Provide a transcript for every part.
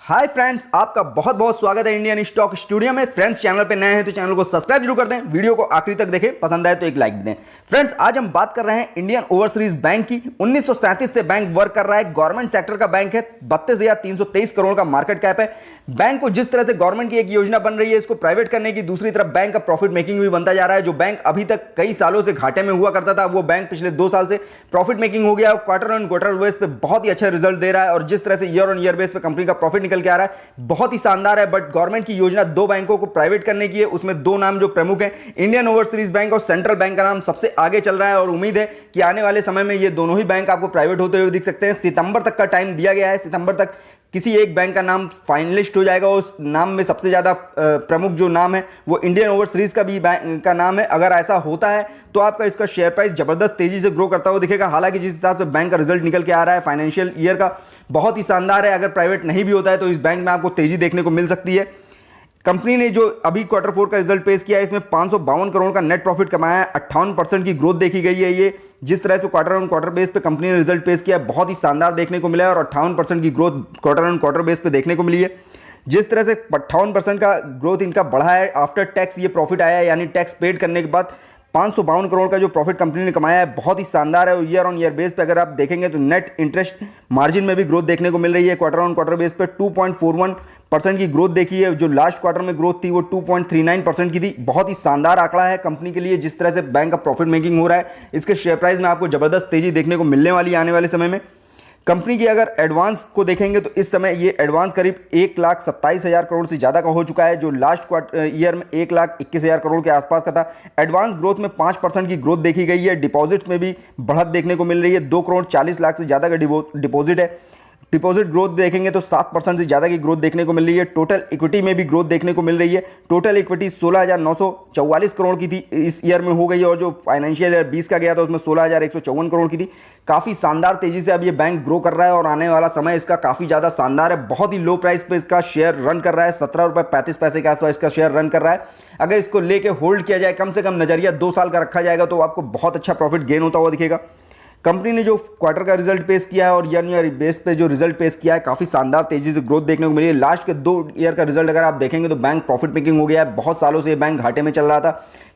Hi friends, आपका बहुत बहुत स्वागत है इंडियन स्टॉक स्टूडियो में। फ्रेंड्स, चैनल पे नए हैं तो चैनल को सब्सक्राइब जरूर कर दें, वीडियो को आखिरी तक देखें, पसंद आए तो एक लाइक भी दें। फ्रेंड्स, आज हम बात कर रहे हैं इंडियन ओवरसीज बैंक की। 1937 से बैंक वर्क कर रहा है, गवर्नमेंट सेक्टर का बैंक है, 32,323 करोड़ का मार्केट कैप है। बैंक को जिस तरह से गवर्नमेंट की एक योजना बन रही है इसको प्राइवेट करने की, दूसरी तरफ बैंक का प्रॉफिट मेकिंग भी बनता जा रहा है। जो बैंक अभी तक कई सालों से घाटे में हुआ करता था वो बैंक पिछले 2 साल से प्रॉफिट मेकिंग हो गया है। क्वार्टर ऑन क्वार्टर बेस पे बहुत ही अच्छा रिजल्ट दे रहा है और जिस तरह से ईयर ऑन ईयर बेस पे कंपनी का प्रॉफिट निकल के आ रहा है बहुत ही शानदार है। बट गवर्नमेंट की योजना 2 बैंकों को प्राइवेट करने की है, उसमें 2 नाम जो प्रमुख हैं, इंडियन ओवरसीज बैंक और सेंट्रल बैंक का नाम सबसे आगे चल रहा है और उम्मीद है कि आने वाले समय में ये दोनों ही बैंक आपको प्राइवेट होते हुए दिख सकते हैं। सितंबर तक का टाइम दिया गया है, सितंबर तक किसी एक बैंक का नाम फाइनलिस्ट हो जाएगा। उस नाम में सबसे ज्यादा प्रमुख जो नाम है वो इंडियन ओवरसीज का भी बैंक का नाम है। अगर ऐसा होता है तो आपका इसका शेयर प्राइस जबरदस्त तेजी से ग्रो करता हुआ दिखेगा। हालांकि जिस हिसाब से बैंक का रिजल्ट निकल के आ रहा है फाइनेंशियल ईयर का बहुत ही शानदार है। अगर प्राइवेट नहीं भी होता है तो इस बैंक में आपको तेजी देखने को मिल सकती है। कंपनी ने जो अभी क्वार्टर 4 का रिजल्ट पेश किया है इसमें 552 करोड़ का नेट प्रॉफिट कमाया है, 58% की ग्रोथ देखी गई है। ये जिस तरह से क्वार्टर ऑन क्वार्टर बेस पे कंपनी ने रिजल्ट पेश किया है बहुत ही शानदार देखने को मिला है और 58% की growth quarter on quarter base पे देखने को मिली है। जिस तरह से 58% का ग्रोथ इनका बढ़ा है, आफ्टर टैक्स ये प्रॉफिट आया है, यानी टैक्स पेड करने के बाद 552 करोड़ का जो प्रॉफिट कंपनी ने कमाया है बहुत ही शानदार है। ईयर ऑन ईयर बेस पे अगर आप देखेंगे तो नेट इंटरेस्ट मार्जिन में भी ग्रोथ देखने को मिल रही है। क्वार्टर ऑन क्वार्टर बेस पे 2.41% की ग्रोथ देखी है। जो लास्ट क्वार्टर में ग्रोथ थी वो 2.39% की थी। बहुत ही शानदार आंकड़ा है कंपनी के लिए। जिस तरह से बैंक का प्रॉफिट मेकिंग हो रहा है इसके शेयर प्राइस में आपको जबरदस्त तेजी देखने को मिलने वाली है आने वाले समय में। कंपनी की अगर एडवांस को देखेंगे तो इस समय ये एडवांस करीब 1,27,000 करोड़ से ज़्यादा का हो चुका है, जो लास्ट क्वार्टर ईयर में 1,21,000 करोड़ के आसपास का था। एडवांस ग्रोथ में 5% की ग्रोथ देखी गई है। डिपॉजिट्स में भी बढ़त देखने को मिल रही है, 2,40,00,000 से ज़्यादा का डिपॉजिट है। डिपॉजिट ग्रोथ देखेंगे तो 7% से ज़्यादा की ग्रोथ देखने को मिल रही है। टोटल इक्विटी में भी ग्रोथ देखने को मिल रही है। टोटल इक्विटी 16,944 करोड़ की थी इस ईयर में हो गई और जो फाइनेंशियल ईयर 20 का गया था उसमें 16,154 करोड़ की थी। काफ़ी शानदार तेजी से अब ये बैंक ग्रो कर रहा है और आने वाला समय इसका काफ़ी ज़्यादा शानदार है। बहुत ही लो प्राइस पे इसका शेयर रन कर रहा है, 17.35 रुपये के आसपास इसका शेयर रन कर रहा है। अगर इसको लेके होल्ड किया जाए, कम से कम नजरिया 2 साल का रखा जाएगा तो आपको बहुत अच्छा प्रॉफिट गेन होता हुआ दिखेगा। कंपनी ने जो क्वार्टर का रिजल्ट पेश किया है और ईयर बेस पे जो रिजल्ट पेश किया है काफ़ी शानदार तेजी से ग्रोथ देखने को मिली है। लास्ट के 2 ईयर का रिजल्ट अगर आप देखेंगे तो बैंक प्रॉफिट मेकिंग हो गया है। बहुत सालों से ये बैंक घाटे में चल रहा था,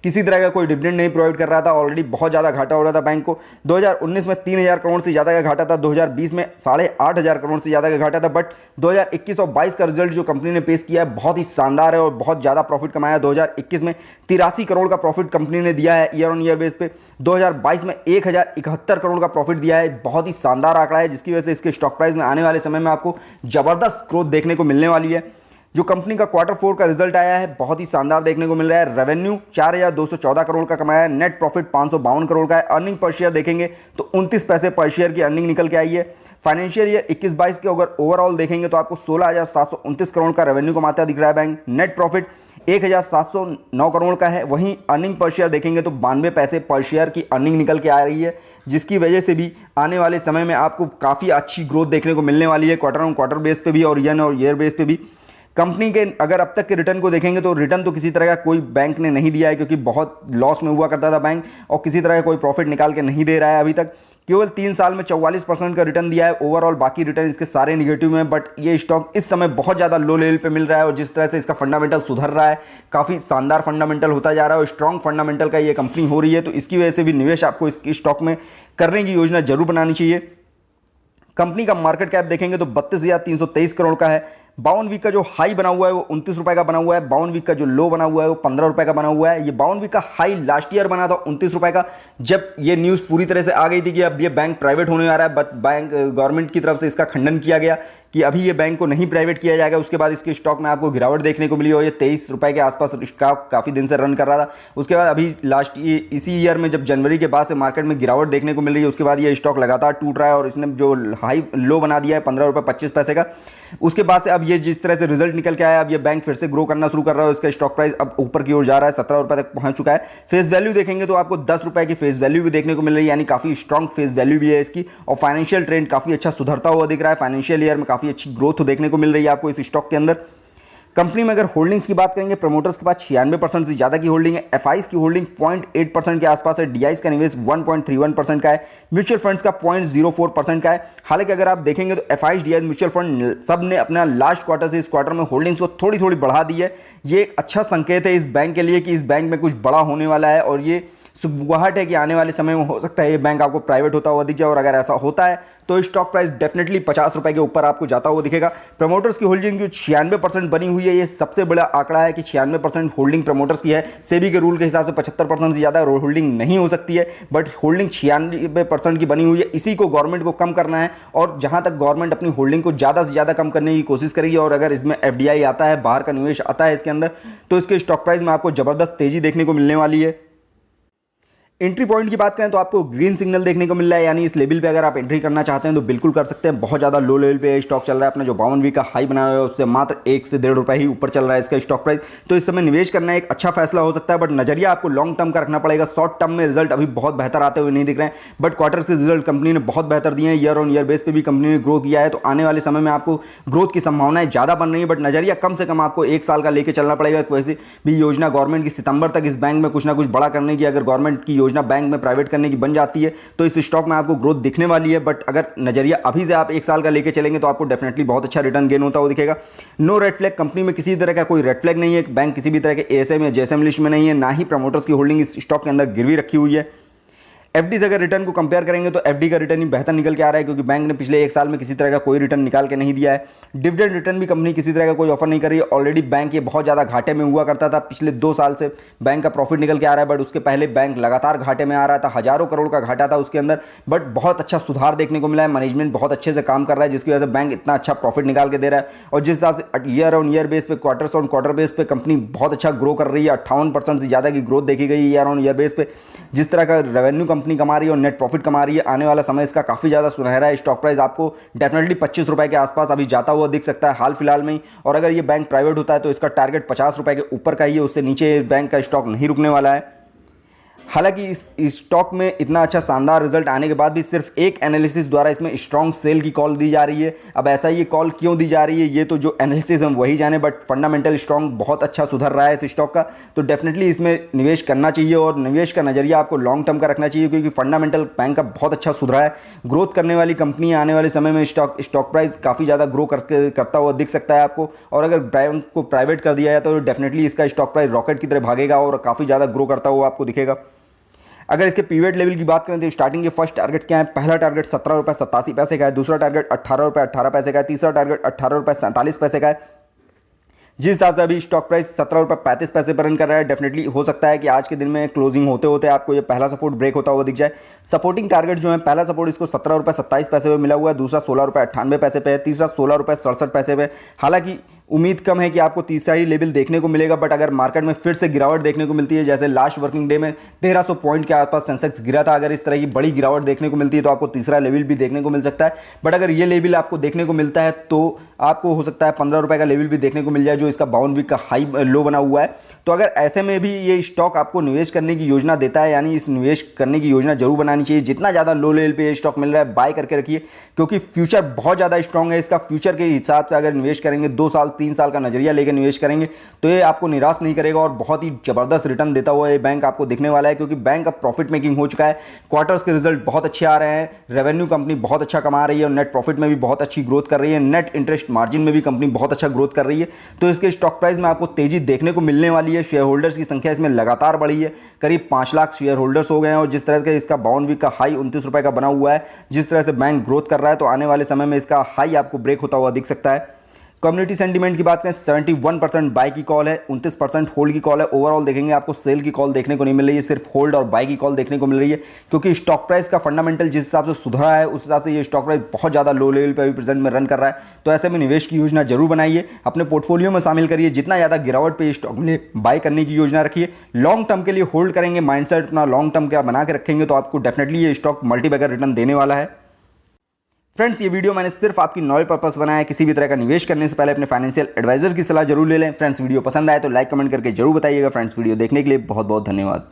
किसी तरह का कोई डिविडेंड नहीं प्रोवाइड कर रहा था, ऑलरेडी बहुत ज़्यादा घाटा हो रहा था बैंक को। 2019 में 3,000 करोड़ से ज़्यादा का घाटा था, 2020 में 8,500 करोड़ से ज़्यादा का घाटा था। बट 2021 और 22 का रिजल्ट जो कंपनी ने पेश किया है बहुत ही शानदार है और बहुत ज़्यादा प्रॉफिट कमाया है। 2021 में 83 करोड़ का प्रॉफिट कंपनी ने दिया है ईयर ऑन ईयर बेस पे। 2022 में 1,071 करोड़ का प्रॉफिट दिया है। बहुत ही शानदार आंकड़ा है जिसकी वजह से इसके स्टॉक प्राइस में आने वाले समय में आपको जबरदस्त ग्रोथ देखने को मिलने वाली है। जो कंपनी का क्वार्टर 4 का रिजल्ट आया है बहुत ही शानदार देखने को मिल रहा है। रेवेन्यू 4,214 करोड़ का कमाया है, नेट प्रॉफिट 552 करोड़ का है। अर्निंग पर शेयर देखेंगे तो 29 पैसे पर शेयर की अर्निंग निकल के आई है। फाइनेंशियल ईयर 21-22 के अगर ओवरऑल देखेंगे तो आपको 16,729 करोड़ का रेवेन्यू कमाता दिख रहा है बैंक। नेट प्रॉफिट 1,709 करोड़ का है। वहीं अर्निंग पर शेयर देखेंगे तो 92 पैसे पर शेयर की अर्निंग निकल के आ रही है, जिसकी वजह से भी आने वाले समय में आपको काफ़ी अच्छी ग्रोथ देखने को मिलने वाली है क्वार्टर ऑन क्वार्टर बेस पे भी और ईयर बेस पे भी। कंपनी के अगर अब तक के रिटर्न को देखेंगे तो रिटर्न तो किसी तरह का कोई बैंक ने नहीं दिया है, क्योंकि बहुत लॉस में हुआ करता था बैंक और किसी तरह का कोई प्रॉफिट निकाल के नहीं दे रहा है अभी तक। केवल 3 साल में 44% का रिटर्न दिया है ओवरऑल, बाकी रिटर्न इसके सारे निगेटिव में। बट ये स्टॉक इस समय बहुत ज़्यादा लो लेवल पे मिल रहा है और जिस तरह से इसका फंडामेंटल सुधर रहा है, काफ़ी शानदार फंडामेंटल होता जा रहा है और स्ट्रॉन्ग फंडामेंटल का ये कंपनी हो रही है, तो इसकी वजह से भी निवेश आपको इस स्टॉक में करने की योजना जरूर बनानी चाहिए। कंपनी का मार्केट कैप देखेंगे तो 32,323 करोड़ का है। 52 वीक का जो हाई बना हुआ है वो 29 रुपए का बना हुआ है। 52 वीक का जो लो बना हुआ है वो 15 रुपए का बना हुआ है। ये 52 वीक का हाई लास्ट ईयर बना था 29 रुपए का, जब ये न्यूज़ पूरी तरह से आ गई थी कि अब ये बैंक प्राइवेट होने आ रहा है। बट बैंक गवर्नमेंट की तरफ से इसका खंडन किया गया कि अभी ये बैंक को नहीं प्राइवेट किया जाएगा। उसके बाद इसके स्टॉक में आपको गिरावट देखने को मिली और ये 23 रुपए के आसपास स्टॉक काफ़ी दिन से रन कर रहा था। उसके बाद अभी लास्ट इसी ईयर में जब जनवरी के बाद से मार्केट में गिरावट देखने को मिल रही है, उसके बाद ये स्टॉक लगातार टूट रहा है और इसने जो हाई लो बना दिया है 15 रुपये 25 पैसे का। उसके बाद से अब ये जिस तरह से रिजल्ट निकल के आया, अब ये बैंक फिर से ग्रो करना शुरू कर रहा है। इसका स्टॉक प्राइस अब ऊपर की ओर जा रहा है, 17 रुपये तक पहुंच चुका है। फेस वैल्यू देखेंगे तो आपको 10 रुपये की फेस वैल्यू भी देखने को मिल रही है, यानी काफ़ी स्ट्रॉन्ग फेस वैल्यू भी है इसकी। और फाइनेंशियल ट्रेंड काफ़ी अच्छा सुधरता हुआ दिख रहा है। फाइनेंशियल ईयर में काफ़ी अच्छी ग्रोथ देखने को मिल रही है आपको इस स्टॉक के अंदर। कंपनी में अगर होल्डिंग्स की बात करेंगे, प्रमोटर्स के पास 96% से ज़्यादा की होल्डिंग है, एफआईज की होल्डिंग 0.8% के आसपास है, डीआईज का निवेश 1.31% का है, म्यूचुअल फंड्स का 0.04% का है। हालांकि अगर आप देखेंगे तो एफआईज, डीआईज, म्यूचुअल फंड सब ने अपना लास्ट क्वार्टर से इस क्वार्टर में होल्डिंग्स को थोड़ी थोड़ी बढ़ा दी है। ये एक अच्छा संकेत है इस बैंक के लिए कि इस बैंक में कुछ बड़ा होने वाला है और ये सुबुगाहट है कि आने वाले समय में हो सकता है ये बैंक आपको प्राइवेट होता हुआ दिख जाए, और अगर ऐसा होता है तो स्टॉक प्राइस डेफिनेटली 50 रुपए के ऊपर आपको जाता हुआ दिखेगा। प्रमोटर्स की होल्डिंग जो 96% बनी हुई है, ये सबसे बड़ा आंकड़ा है कि 96% होल्डिंग प्रमोटर्स की है। सेबी के रूल के हिसाब से 75% से ज़्यादा होल्डिंग नहीं हो सकती है, बट होल्डिंग 96% की बनी हुई है। इसी को गवर्नमेंट को कम करना है, और जहां तक गवर्नमेंट अपनी होल्डिंग को ज़्यादा से ज़्यादा कम करने की कोशिश करेगी, और अगर इसमें एफडीआई आता है, बाहर का निवेश आता है इसके अंदर, तो इसके स्टॉक प्राइस में आपको ज़बरदस्त तेजी देखने को मिलने वाली है। एंट्री पॉइंट की बात करें तो आपको ग्रीन सिग्नल देखने को मिल रहा है, यानी इस लेवल पे अगर आप एंट्री करना चाहते हैं तो बिल्कुल कर सकते हैं। बहुत ज़्यादा लो लेवल पे स्टॉक चल रहा है, अपना जो 52 वीक का हाई बनाया हुआ है उससे मात्र 1 से 1.5 रुपये ही ऊपर चल रहा है इसका स्टॉक प्राइस। तो इस समय निवेश करना एक अच्छा फैसला हो सकता है, बट नजरिया आपको लॉन्ग टर्म का रखना पड़ेगा। शॉर्ट टर्म में रिजल्ट अभी बहुत बेहतर आते हुए नहीं दिख रहे हैं, बट क्वार्टर के रिजल्ट कंपनी ने बहुत बेहतर दिए हैं। ईयर ऑन ईयर बेस पे भी कंपनी ने ग्रो किया है, तो आने वाले समय में आपको ग्रोथ की संभावनाएं ज़्यादा बन रही है, बट नजरिया कम से कम आपको 1 साल का लेकर चलना पड़ेगा। वैसे भी योजना गवर्नमेंट की सितंबर तक इस बैंक में कुछ ना कुछ बड़ा करने की, अगर गवर्नमेंट की योजना बैंक में प्राइवेट करने की बन जाती है तो इस स्टॉक में आपको ग्रोथ दिखने वाली है। बट अगर नजरिया अभी से आप 1 साल का लेके चलेंगे तो आपको डेफिनेटली बहुत अच्छा रिटर्न गेन होता हुआ दिखेगा। नो रेड फ्लैग, कंपनी में किसी तरह का कोई रेड फ्लैग नहीं है, बैंक किसी भी तरह के एएसएम या जेएसएम लिस्ट में नहीं है, ना ही प्रमोटर्स की होल्डिंग इस स्टॉक के अंदर गिरवी रखी हुई है। एफडी से अगर रिटर्न को कंपेयर करेंगे तो एफडी का रिटर्न ही बेहतर निकल के आ रहा है, क्योंकि बैंक ने पिछले 1 साल में किसी तरह का कोई रिटर्न निकाल के नहीं दिया है। डिविडेंड रिटर्न भी कंपनी किसी तरह का कोई ऑफर नहीं कर रही है। ऑलरेडी बैंक ये बहुत ज़्यादा घाटे में हुआ करता था, पिछले 2 साल से बैंक का प्रॉफिट निकल के आ रहा है, बट उसके पहले बैंक लगातार घाटे में आ रहा था, हज़ारों करोड़ का घाटा था उसके अंदर। बट बहुत अच्छा सुधार देखने को मिला है, मैनेजमेंट बहुत अच्छे से काम कर रहा है, जिसकी वजह से बैंक इतना अच्छा प्रॉफिट निकाल के दे रहा है। और जिस हिसाब से ईयर ऑन ईयर बेस पे, क्वार्टर्स ऑन क्वार्टर बेस पे कंपनी बहुत अच्छा ग्रो कर रही है, 58% से ज़्यादा की ग्रोथ देखी गई ईयर ऑन ईयर बेस पे। जिस तरह का रेवेन्यू कंपनी कमा रही है और नेट प्रॉफिट कमा रही है, आने वाला समय इसका काफी ज्यादा सुनहरा है। स्टॉक प्राइस आपको डेफिनेटली 25 रुपए के आसपास अभी जाता हुआ दिख सकता है हाल फिलहाल में ही। और अगर ये बैंक प्राइवेट होता है तो इसका टारगेट 50 रुपए के ऊपर का ही है, उससे नीचे बैंक का स्टॉक नहीं रुकने वाला है। हालांकि इस स्टॉक में इतना अच्छा शानदार रिजल्ट आने के बाद भी सिर्फ एक एनालिसिस द्वारा इसमें स्ट्रॉन्ग सेल की कॉल दी जा रही है। अब ऐसा ये कॉल क्यों दी जा रही है ये तो जो एनालिसिस हम वही जाने, बट फंडामेंटल स्ट्रॉन्ग बहुत अच्छा सुधर रहा है इस स्टॉक का, तो डेफिनेटली इसमें निवेश करना चाहिए। और निवेश का नजरिया आपको लॉन्ग टर्म का रखना चाहिए, क्योंकि फंडामेंटल बैंक का बहुत अच्छा सुधरा है। ग्रोथ करने वाली कंपनी आने वाले समय में स्टॉक प्राइस काफ़ी ज़्यादा ग्रो करता हुआ दिख सकता है आपको। और अगर बैंक को प्राइवेट कर दिया जाए तो डेफिनेटली इसका स्टॉक प्राइस रॉकेट की तरह भागेगा और काफ़ी ज़्यादा ग्रो करता हुआ आपको दिखेगा। अगर इसके पीरियड लेवल की बात करें तो स्टार्टिंग के फर्स्ट टारगेट्स क्या है? पहला टारगेट 17 रुपये 87 पैसे का है, दूसरा टारगेट 18 रुपये 18 पैसे का है, तीसरा टारगेट 18 रुपये 47 पैसे का है। जिस हिसाब से अभी स्टॉक प्राइस 17 रुपये 35 पैसे पर रन कर रहा है, डेफिनेटली हो सकता है कि आज के दिन में क्लोजिंग होते होते आपको ये पहला सपोर्ट ब्रेक होता हुआ दिख जाए। सपोर्टिंग टारगेट जो है, पहला सपोर्ट इसको 17 रुपये 27 पैसे पे मिला हुआ है, दूसरा 16 रुपये 98 पैसे पे है, तीसरा 16 रुपये 67 पैसे पे। हालांकि उम्मीद कम है कि आपको तीसरा ही लेवल देखने को मिलेगा, बट अगर मार्केट में फिर से गिरावट देखने को मिलती है, जैसे लास्ट वर्किंग डे में 1300 पॉइंट के आसपास सेंसेक्स गिरा था, अगर इस तरह की बड़ी गिरावट देखने को मिलती है तो आपको तीसरा लेवल भी देखने को मिल सकता है। बट अगर ये लेवल आपको देखने को मिलता है तो आपको हो सकता है 15 रुपये का लेवल भी देखने को मिल जाए, जो इसका 52 वीक का हाई लो बना हुआ है। तो अगर ऐसे में भी ये स्टॉक आपको निवेश करने की योजना देता है, यानी इस निवेश करने की योजना जरूर बनानी चाहिए। जितना ज़्यादा लो लेवल पे ये स्टॉक मिल रहा है बाय करके रखिए, क्योंकि फ्यूचर बहुत ज़्यादा स्ट्रॉन्ग है इसका। फ्यूचर के हिसाब से अगर निवेश करेंगे, 2 साल 3 साल का नजरिया लेकर निवेश करेंगे तो ये आपको निराश नहीं करेगा और बहुत ही जबरदस्त रिटर्न देता हुआ ये बैंक आपको दिखने वाला है, क्योंकि बैंक का प्रॉफिट मेकिंग हो चुका है। क्वार्टर्स के रिजल्ट बहुत अच्छे आ रहे हैं, रेवेन्यू कंपनी बहुत अच्छा कमा रही है और नेट प्रॉफिट में भी बहुत अच्छी ग्रोथ कर रही है, नेट इंटरेस्ट मार्जिन में भी कंपनी बहुत अच्छा ग्रोथ कर रही है। तो इसके स्टॉक प्राइस में आपको तेजी देखने को मिलने वाली है। शेयर होल्डर्स की संख्या इसमें लगातार बढ़ी है, करीब 5 लाख शेयर होल्डर्स हो गए हैं। और जिस तरह से इसका 52 वीक का हाई 29 रुपए का बना हुआ है, जिस तरह से बैंक ग्रोथ कर रहा है, तो आने वाले समय में इसका हाई आपको ब्रेक होता हुआ दिख सकता है। कम्युनिटी सेंटीमेंट की बात करें, 71% बाई की कॉल है, 29% होल्ड की कॉल है। ओवरऑल देखेंगे आपको सेल की कॉल देखने को नहीं मिल रही है, सिर्फ होल्ड और बाई की कॉल देखने को मिल रही है, क्योंकि स्टॉक प्राइस का फंडामेंटल जिस हिसाब से सुधरा है उस हिसाब से ये स्टॉक प्राइस बहुत ज़्यादा लो लेवल पर अभी प्रेजेंट में रन कर रहा है। तो ऐसे में निवेश की योजना जरूर बनाइए, अपने पोर्टफोलियो में शामिल करिए। जितना ज़्यादा गिरावट पे स्टॉक में बाय करने की योजना रखिए, लॉन्ग टर्म के लिए होल्ड करेंगे, माइंडसेट अपना लॉन्ग टर्म का बना के रखेंगे तो आपको डेफिनेटली ये स्टॉक मल्टीबैगर रिटर्न देने वाला है। फ्रेंड्स, ये वीडियो मैंने सिर्फ आपकी नॉलेज पर्पस बनाया है। किसी भी तरह का निवेश करने से पहले अपने फाइनेंशियल एडवाइजर की सलाह जरूर ले लें। फ्रेंड्स, वीडियो पसंद आए तो लाइक कमेंट करके जरूर बताइएगा। फ्रेंड्स, वीडियो देखने के लिए बहुत बहुत धन्यवाद।